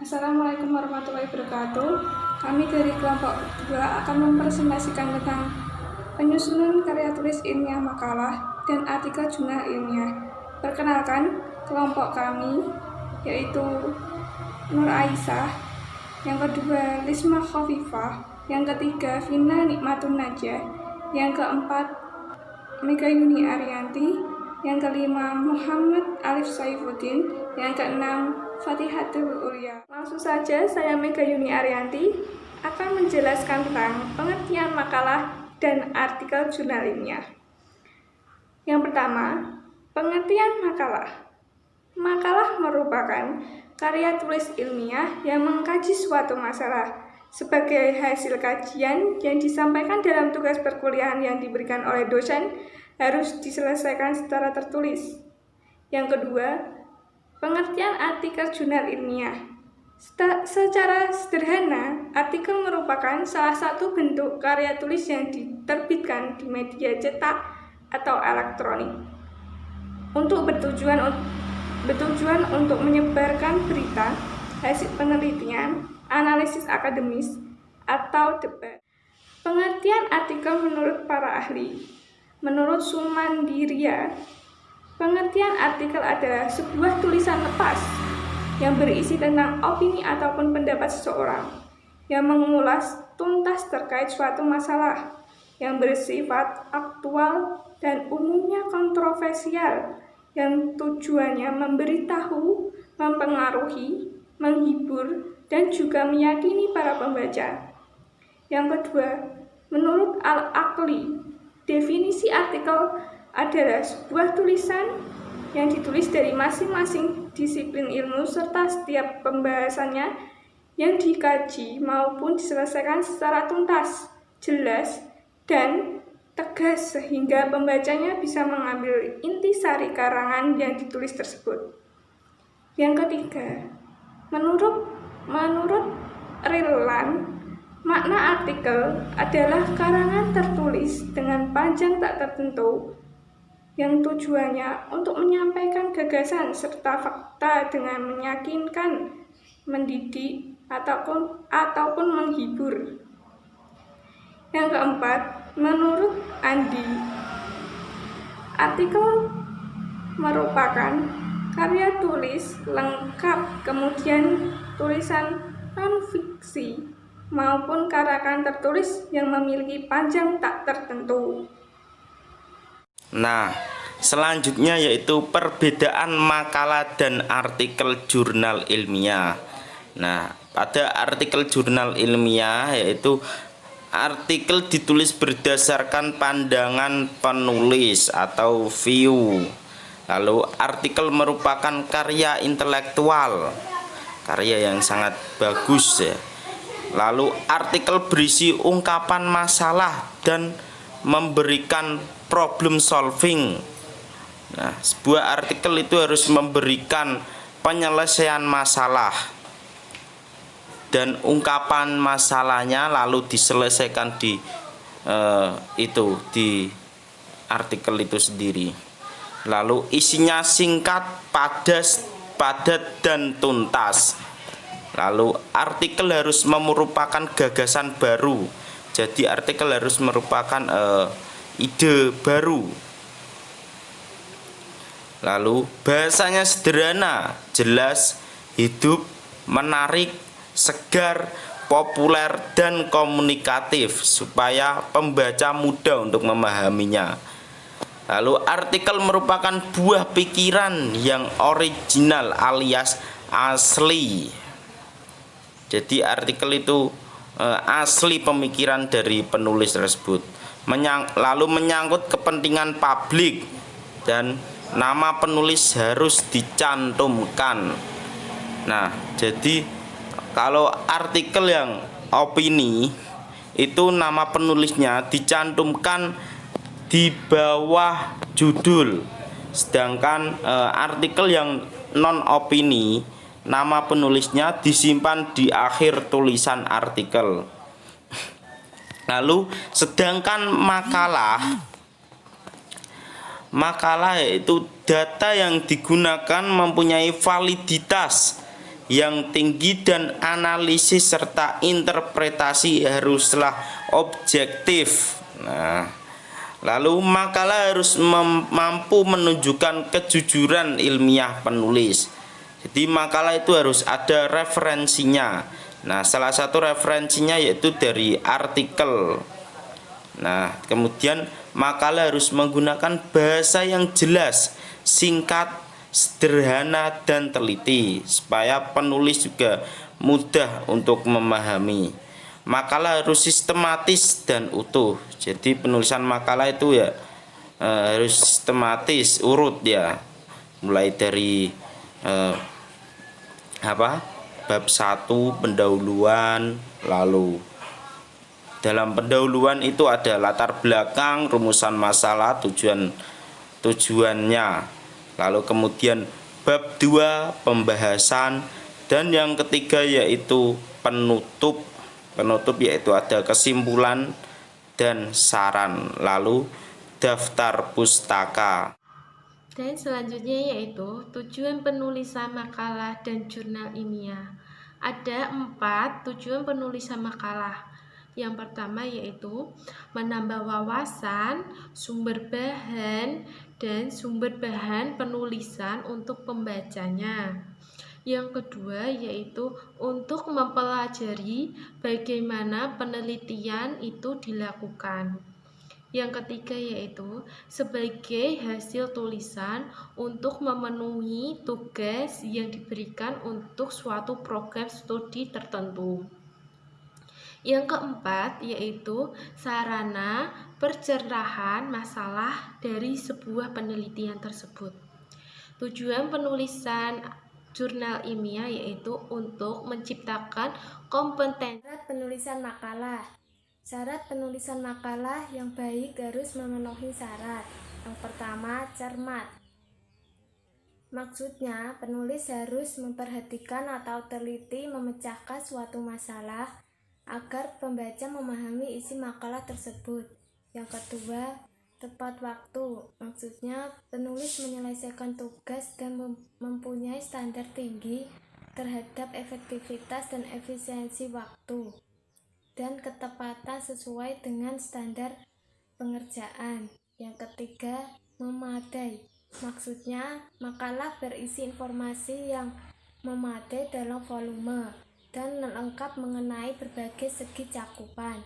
Assalamualaikum warahmatullahi wabarakatuh. Kami dari kelompok 2 akan mempresentasikan tentang penyusunan karya tulis ilmiah makalah dan artikel jurnal ilmiah. Perkenalkan, kelompok kami yaitu Nur Aisyah, yang kedua Lisma Khofifah, yang ketiga Vina Nikmatun Najah, yang keempat Mega Yuni Arianti, yang kelima Muhammad Alif Saifuddin, yang keenam Fatihatul Ulia. Langsung saja, saya Mega Yuni Arianti akan menjelaskan tentang pengertian makalah dan artikel jurnal ilmiah. Yang pertama, pengertian makalah. Makalah merupakan karya tulis ilmiah yang mengkaji suatu masalah sebagai hasil kajian yang disampaikan dalam tugas perkuliahan yang diberikan oleh dosen harus diselesaikan secara tertulis. Yang kedua, pengertian artikel jurnal ilmiah. Secara sederhana, artikel merupakan salah satu bentuk karya tulis yang diterbitkan di media cetak atau elektronik bertujuan untuk menyebarkan berita, hasil penelitian, analisis akademis, atau debat. Pengertian artikel menurut para ahli. Menurut Sumandiria, pengertian artikel adalah sebuah tulisan lepas yang berisi tentang opini ataupun pendapat seseorang yang mengulas tuntas terkait suatu masalah yang bersifat aktual dan umumnya kontroversial, yang tujuannya memberitahu, mempengaruhi, menghibur, dan juga meyakini para pembaca. Yang kedua, menurut Al-Aqli, definisi artikel adalah sebuah tulisan yang ditulis dari masing-masing disiplin ilmu serta setiap pembahasannya yang dikaji maupun diselesaikan secara tuntas, jelas, dan tegas sehingga pembacanya bisa mengambil intisari karangan yang ditulis tersebut. Yang ketiga, menurut Rillan, makna artikel adalah karangan tertulis dengan panjang tak tertentu yang tujuannya untuk menyampaikan gagasan serta fakta dengan meyakinkan, mendidik, ataupun menghibur. Yang keempat, menurut Andi, artikel merupakan karya tulis lengkap, kemudian tulisan non-fiksi maupun karangan tertulis yang memiliki panjang tak tertentu. Nah, selanjutnya yaitu perbedaan makalah dan artikel jurnal ilmiah. Nah, pada artikel jurnal ilmiah yaitu artikel ditulis berdasarkan pandangan penulis atau view. Lalu artikel merupakan karya intelektual, karya yang sangat bagus ya. Lalu artikel berisi ungkapan masalah dan memberikan problem solving. Nah, sebuah artikel itu harus memberikan penyelesaian masalah dan ungkapan masalahnya lalu diselesaikan di artikel itu sendiri. Lalu isinya singkat, padat dan tuntas. Lalu artikel harus merupakan gagasan baru. Jadi artikel harus merupakan ide baru. Lalu bahasanya sederhana, jelas, hidup, menarik, segar, populer, dan komunikatif supaya pembaca mudah untuk memahaminya. Lalu artikel merupakan buah pikiran yang original alias asli. Jadi artikel itu asli pemikiran dari penulis tersebut. Lalu menyangkut kepentingan publik dan nama penulis harus dicantumkan. Nah, jadi kalau artikel yang opini itu nama penulisnya dicantumkan di bawah judul, sedangkan artikel yang non opini nama penulisnya disimpan di akhir tulisan artikel. Lalu sedangkan makalah yaitu data yang digunakan mempunyai validitas yang tinggi dan analisis serta interpretasi haruslah objektif. Nah, lalu makalah harus mampu menunjukkan kejujuran ilmiah penulis. Jadi makalah itu harus ada referensinya. Nah, salah satu referensinya yaitu dari artikel. Nah, kemudian makalah harus menggunakan bahasa yang jelas, singkat, sederhana, dan teliti supaya penulis juga mudah untuk memahami. Makalah harus sistematis dan utuh. Jadi penulisan makalah itu ya harus sistematis, urut ya. Mulai dari bab 1 pendahuluan, lalu dalam pendahuluan itu ada latar belakang, rumusan masalah, tujuannya. Lalu kemudian bab 2 pembahasan, dan yang ketiga yaitu penutup. Penutup yaitu ada kesimpulan dan saran. Lalu daftar pustaka. Dan selanjutnya yaitu tujuan penulisan makalah dan jurnal ilmiah. Ada 4 tujuan penulisan makalah. Yang pertama yaitu menambah wawasan, sumber bahan, dan sumber bahan penulisan untuk pembacanya. Yang kedua yaitu untuk mempelajari bagaimana penelitian itu dilakukan. Yang ketiga yaitu sebagai hasil tulisan untuk memenuhi tugas yang diberikan untuk suatu program studi tertentu. Yang keempat yaitu sarana pencerahan masalah dari sebuah penelitian tersebut. Tujuan penulisan jurnal ilmiah yaitu untuk menciptakan kompetensi penulisan makalah. Syarat penulisan makalah yang baik harus memenuhi syarat. Yang pertama, cermat. Maksudnya, penulis harus memperhatikan atau teliti memecahkan suatu masalah agar pembaca memahami isi makalah tersebut. Yang kedua, tepat waktu. Maksudnya, penulis menyelesaikan tugas dan mempunyai standar tinggi terhadap efektivitas dan efisiensi waktu dan ketepatan sesuai dengan standar pengerjaan. Yang ketiga, memadai. Maksudnya, makalah berisi informasi yang memadai dalam volume dan lengkap mengenai berbagai segi cakupan.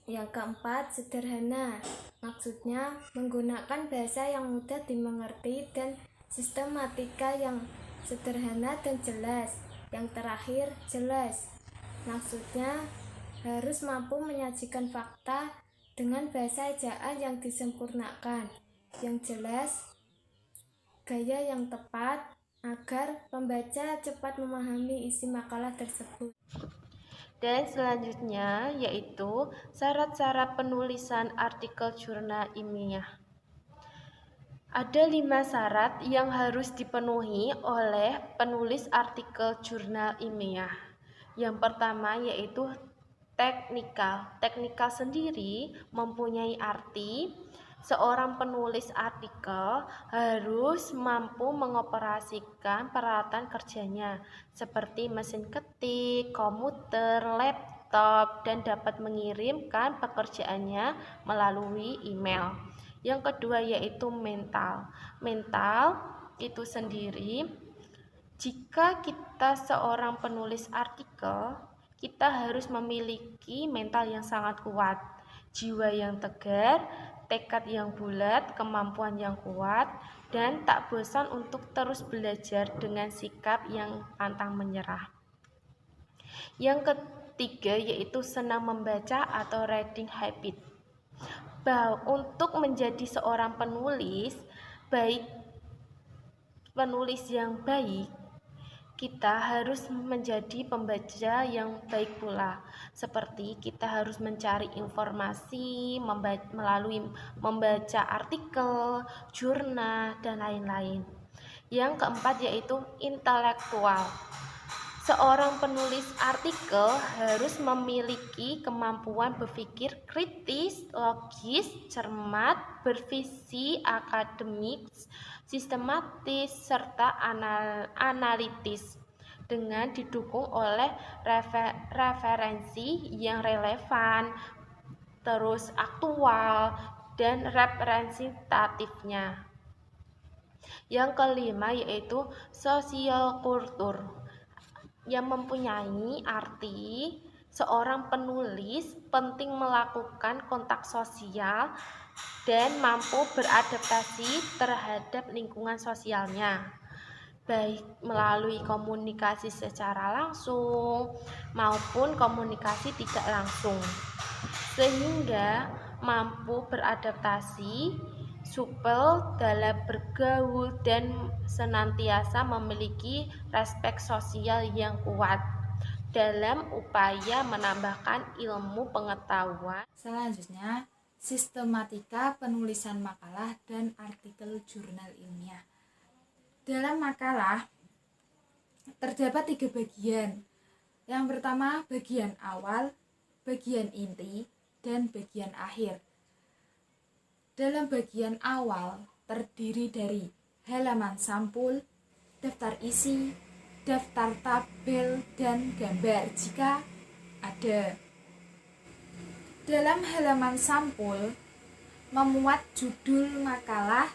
Yang keempat, sederhana. Maksudnya, menggunakan bahasa yang mudah dimengerti dan sistematika yang sederhana dan jelas. Yang terakhir, jelas. Maksudnya harus mampu menyajikan fakta dengan bahasa ejaan yang disempurnakan, yang jelas, gaya yang tepat, agar pembaca cepat memahami isi makalah tersebut. Dan selanjutnya yaitu syarat-syarat penulisan artikel jurnal ilmiah. Ada 5 syarat yang harus dipenuhi oleh penulis artikel jurnal ilmiah. Yang pertama yaitu teknikal. Teknikal sendiri mempunyai arti seorang penulis artikel harus mampu mengoperasikan peralatan kerjanya seperti mesin ketik, komputer, laptop, dan dapat mengirimkan pekerjaannya melalui email. Yang kedua yaitu mental. Mental itu sendiri, jika kita seorang penulis artikel, kita harus memiliki mental yang sangat kuat, jiwa yang tegar, tekad yang bulat, kemampuan yang kuat, dan tak bosan untuk terus belajar dengan sikap yang pantang menyerah. Yang ketiga yaitu senang membaca atau reading habit. Untuk menjadi seorang penulis yang baik, kita harus menjadi pembaca yang baik pula. Seperti kita harus mencari informasi melalui membaca artikel, jurnal, dan lain-lain. Yang keempat yaitu intelektual. Seorang penulis artikel harus memiliki kemampuan berpikir kritis, logis, cermat, bervisi akademis, sistematis, serta analitis. dengan didukung oleh referensi yang relevan, terus aktual, dan representatifnya. Yang kelima yaitu sosial kultur, yang mempunyai arti seorang penulis penting melakukan kontak sosial dan mampu beradaptasi terhadap lingkungan sosialnya, baik melalui komunikasi secara langsung maupun komunikasi tidak langsung, sehingga mampu beradaptasi, supel dalam bergaul, dan senantiasa memiliki respek sosial yang kuat dalam upaya menambahkan ilmu pengetahuan. Selanjutnya, sistematika penulisan makalah dan artikel jurnal ilmiah. Dalam makalah terdapat 3 bagian. Yang pertama, bagian awal, bagian inti, dan bagian akhir. Dalam bagian awal terdiri dari halaman sampul, daftar isi, daftar tabel, dan gambar jika ada. Dalam halaman sampul memuat judul makalah,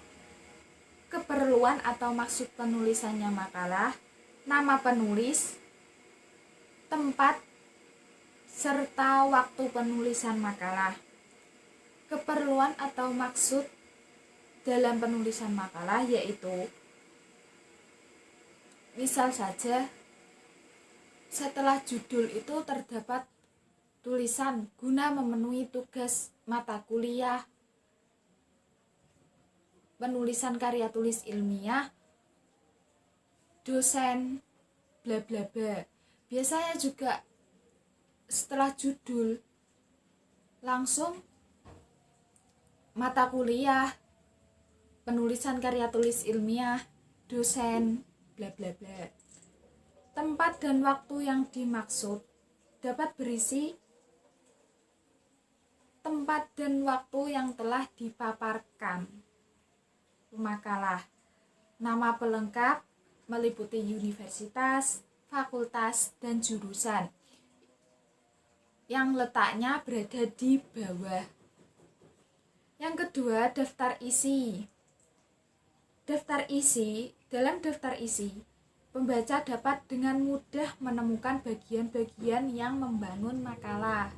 keperluan atau maksud penulisannya makalah, nama penulis, tempat, serta waktu penulisan makalah. Keperluan atau maksud dalam penulisan makalah yaitu, misal saja, setelah judul itu terdapat tulisan guna memenuhi tugas mata kuliah penulisan karya tulis ilmiah, dosen, bla bla bla. Biasanya juga setelah judul langsung mata kuliah penulisan karya tulis ilmiah, dosen, bla bla bla. Tempat dan waktu yang dimaksud dapat berisi tempat dan waktu yang telah dipaparkan makalah. Nama pelengkap meliputi universitas, fakultas, dan jurusan yang letaknya berada di bawah. Yang kedua, daftar isi. Daftar isi, dalam daftar isi, pembaca dapat dengan mudah menemukan bagian-bagian yang membangun makalah.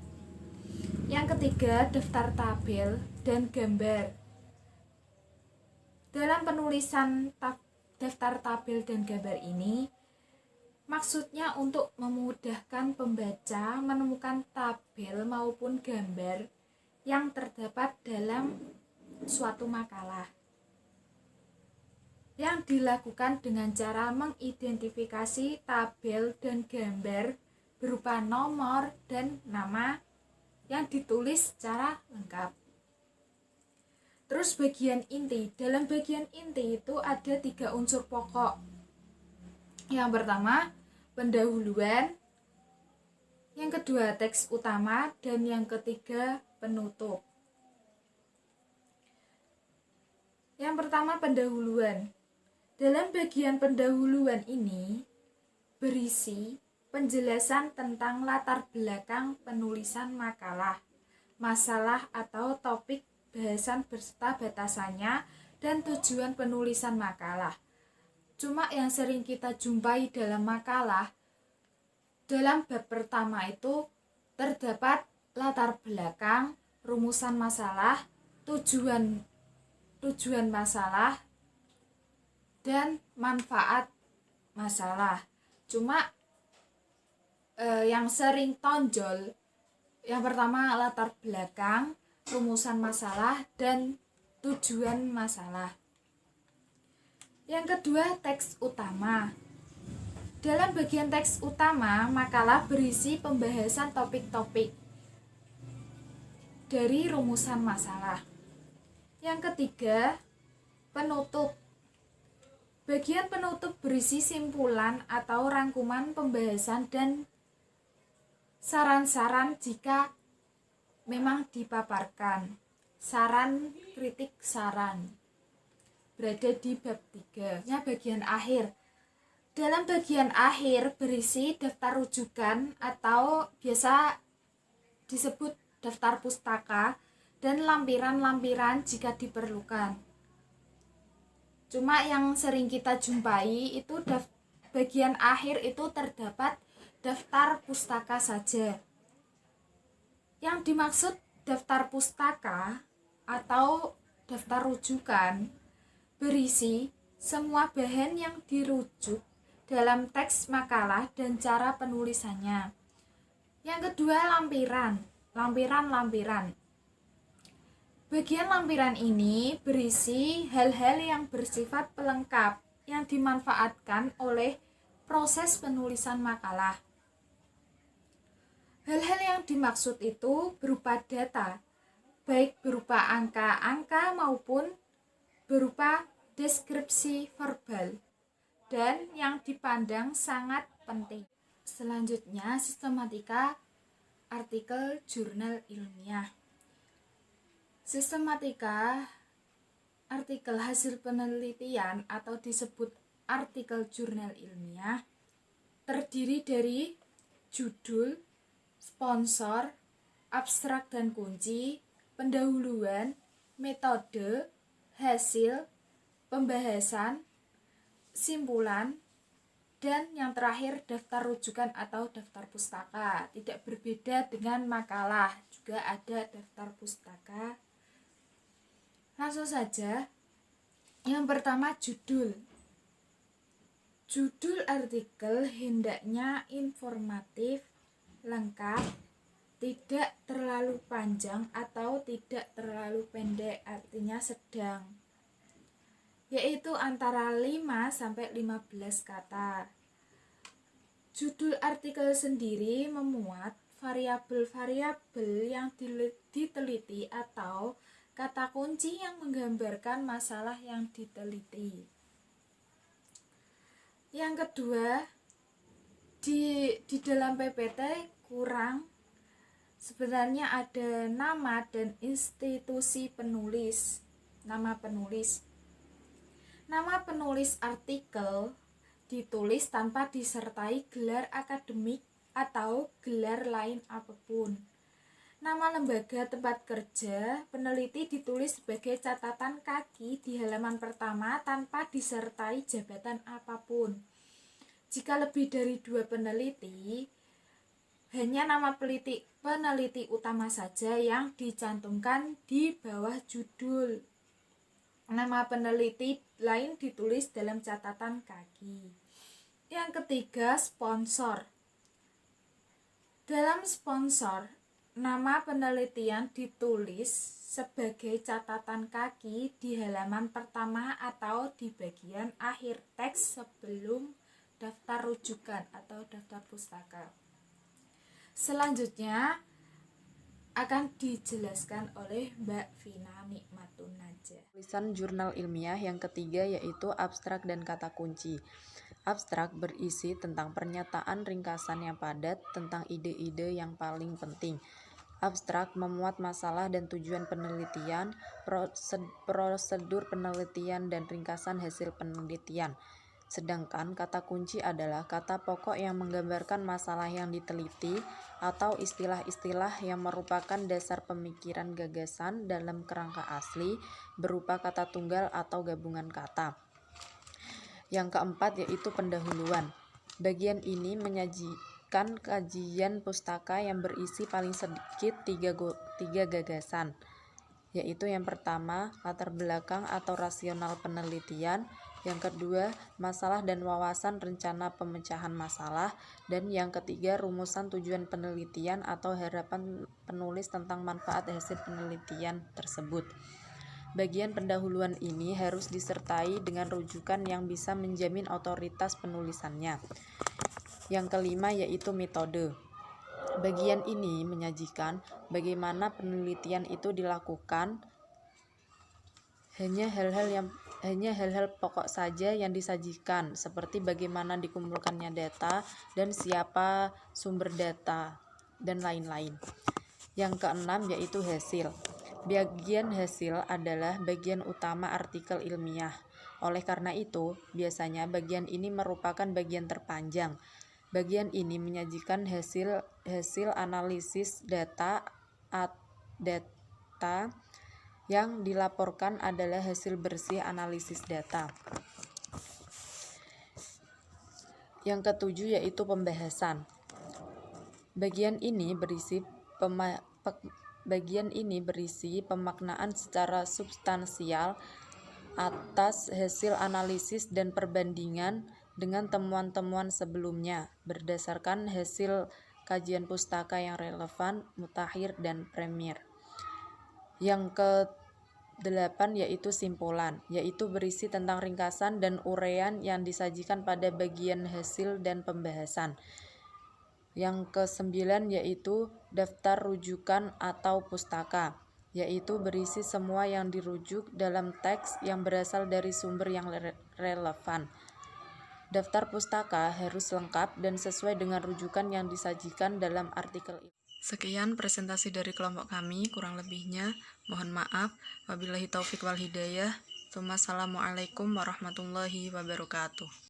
Yang ketiga, daftar tabel dan gambar. Dalam penulisan daftar tabel dan gambar ini, maksudnya untuk memudahkan pembaca menemukan tabel maupun gambar yang terdapat dalam suatu makalah, yang dilakukan dengan cara mengidentifikasi tabel dan gambar berupa nomor dan nama yang ditulis secara lengkap. Terus bagian inti. Dalam bagian inti itu ada 3 unsur pokok. Yang pertama, pendahuluan. Yang kedua, teks utama. Dan yang ketiga, penutup. Yang pertama, pendahuluan. Dalam bagian pendahuluan ini berisi penjelasan tentang latar belakang penulisan makalah, masalah atau topik bahasan beserta batasannya, dan tujuan penulisan makalah. Cuma yang sering kita jumpai dalam makalah, dalam bab pertama itu terdapat latar belakang, rumusan masalah, tujuan masalah, dan manfaat masalah. Cuma yang sering tonjol yang pertama latar belakang, rumusan masalah, dan tujuan masalah. Yang kedua, teks utama. Dalam bagian teks utama, makalah berisi pembahasan topik-topik dari rumusan masalah. Yang ketiga, penutup. Bagian penutup berisi simpulan atau rangkuman pembahasan dan saran-saran jika memang dipaparkan. Saran, kritik, saran berada di bab 3. Bagian akhir. Dalam bagian akhir berisi daftar rujukan atau biasa disebut daftar pustaka dan lampiran-lampiran jika diperlukan. Cuma yang sering kita jumpai itu bagian akhir itu terdapat daftar pustaka saja. Yang dimaksud daftar pustaka atau daftar rujukan berisi semua bahan yang dirujuk dalam teks makalah dan cara penulisannya. Yang kedua, lampiran. Bagian lampiran ini berisi hal-hal yang bersifat pelengkap yang dimanfaatkan oleh proses penulisan makalah. Hal-hal yang dimaksud itu berupa data, baik berupa angka-angka maupun berupa deskripsi verbal, dan yang dipandang sangat penting. Selanjutnya, sistematika artikel jurnal ilmiah. Sistematika artikel hasil penelitian atau disebut artikel jurnal ilmiah terdiri dari judul, sponsor, abstrak dan kunci, pendahuluan, metode, hasil, pembahasan, simpulan, dan yang terakhir daftar rujukan atau daftar pustaka. Tidak berbeda dengan makalah, juga ada daftar pustaka. Langsung saja, yang pertama judul. Judul artikel hendaknya informatif, lengkap, tidak terlalu panjang atau tidak terlalu pendek, artinya sedang, yaitu antara 5-15 kata. Judul artikel sendiri memuat variabel-variabel yang diteliti atau kata kunci yang menggambarkan masalah yang diteliti. Yang kedua, di dalam PPT sebenarnya ada nama dan institusi penulis. Nama penulis artikel ditulis tanpa disertai gelar akademik atau gelar lain apapun. Nama lembaga tempat kerja peneliti ditulis sebagai catatan kaki di halaman pertama tanpa disertai jabatan apapun. Jika lebih dari 2 peneliti, hanya nama peneliti utama saja yang dicantumkan di bawah judul. Nama peneliti lain ditulis dalam catatan kaki. Yang ketiga, sponsor. Dalam sponsor, nama penelitian ditulis sebagai catatan kaki di halaman pertama atau di bagian akhir teks sebelum daftar rujukan atau daftar pustaka. Selanjutnya akan dijelaskan oleh Mbak Vina Nikmatun Najah. Tulisan jurnal ilmiah yang ketiga yaitu abstrak dan kata kunci. Abstrak berisi tentang pernyataan ringkasan yang padat tentang ide-ide yang paling penting. Abstrak memuat masalah dan tujuan penelitian, prosedur penelitian, dan ringkasan hasil penelitian. Sedangkan kata kunci adalah kata pokok yang menggambarkan masalah yang diteliti atau istilah-istilah yang merupakan dasar pemikiran gagasan dalam kerangka asli berupa kata tunggal atau gabungan kata. Yang keempat yaitu pendahuluan. Bagian ini menyajikan kajian pustaka yang berisi paling sedikit tiga gagasan, yaitu yang pertama latar belakang atau rasional penelitian, yang kedua masalah dan wawasan rencana pemecahan masalah, dan yang ketiga rumusan tujuan penelitian atau harapan penulis tentang manfaat hasil penelitian tersebut. Bagian pendahuluan ini harus disertai dengan rujukan yang bisa menjamin otoritas penulisannya. Yang kelima yaitu metode. Bagian ini menyajikan bagaimana penelitian itu dilakukan. Hanya hal-hal pokok saja yang disajikan, seperti bagaimana dikumpulkannya data dan siapa sumber data dan lain-lain. Yang keenam yaitu hasil. Bagian hasil adalah bagian utama artikel ilmiah. Oleh karena itu, biasanya bagian ini merupakan bagian terpanjang. Bagian ini menyajikan hasil analisis data yang dilaporkan adalah hasil bersih analisis data. Yang ketujuh yaitu pembahasan. Bagian ini berisi pemaknaan secara substansial atas hasil analisis dan perbandingan dengan temuan-temuan sebelumnya berdasarkan hasil kajian pustaka yang relevan, mutakhir, dan premier. Yang ke-8 yaitu simpulan, yaitu berisi tentang ringkasan dan uraian yang disajikan pada bagian hasil dan pembahasan. Yang ke-9 yaitu daftar rujukan atau pustaka, yaitu berisi semua yang dirujuk dalam teks yang berasal dari sumber yang relevan. Daftar pustaka harus lengkap dan sesuai dengan rujukan yang disajikan dalam artikel itu. Sekian presentasi dari kelompok kami, kurang lebihnya mohon maaf. Wabillahi taufik wal hidayah. Assalamualaikum warahmatullahi wabarakatuh.